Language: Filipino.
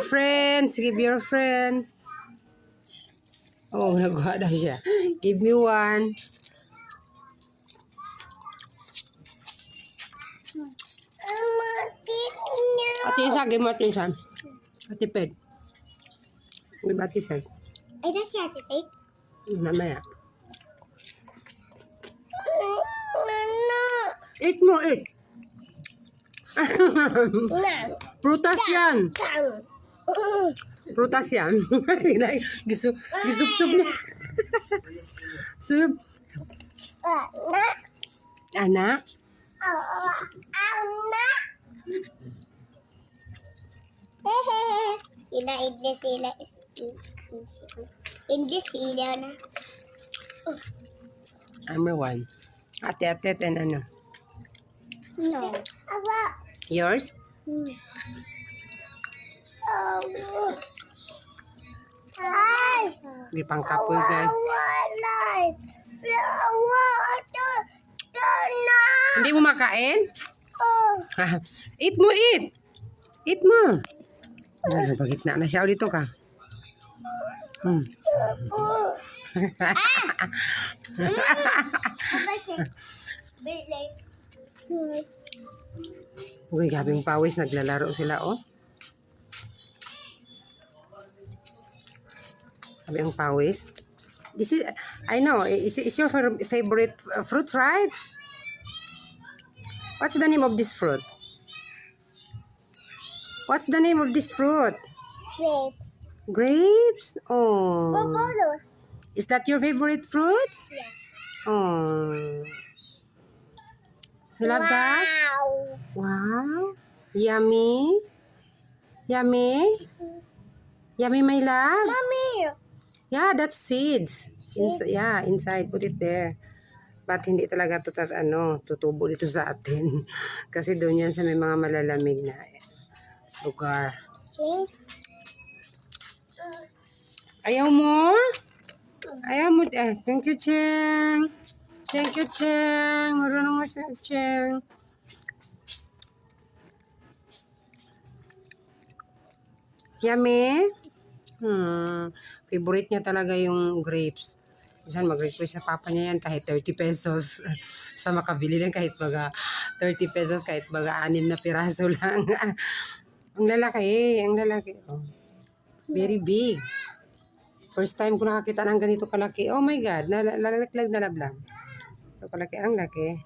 friends. Give your friends. Oh, nagawa na siya. Give me one. Ate Isa, give mo Ate Isa. Ate Ped. Give Ate Isa. Ay, nasi Ate Ped? Mamaya. Mano. Eat mo, eat. Na. Prutas yan. Tang. Prutas yan. Gisup-sup niya. Sup. Na. Anak. Anak. Sila English sila. English sila na. Number one. Ate, and ano? No. Aba. Yours? Ay. Di pang kapoy, guys. Hindi mo makain? Eat mo, eat. Eat mo. Ano, pagitna na siya. O, dito ka. Uy, gabing pawis. Naglalaro sila, oh. Sabi ang pawis. This is, I know, is your favorite fruit, right? What's the name of this fruit? What's the name of this fruit? Grapes. Grapes? Oh. Papalo. Is that your favorite fruits? Yes. Oh. You love that? Wow. Yummy. Yummy. Yummy, my love. Mommy. Yeah, that's seeds. Yeah, inside. Put it there. But hindi talaga ito tutubo dito sa atin. Kasi doon yan sa may mga malalamig na lugar. Ayaw mo? Ayaw mo? Thank you, Cheng. Thank you, Cheng. Marunong mo siya, Cheng. Yummy? Favorite niya talaga yung grapes. Minsan mag-request sa papa niya yan kahit 30 pesos. Sa makabili lang kahit baga 30 pesos, kahit baga 6 na piraso lang. Ang lalaki, ang lalaki. Oh. Very big. First time ko nakakita ng ganito kalaki. Oh my God, nalalaglag na lablang. Ito kalaki, ang laki.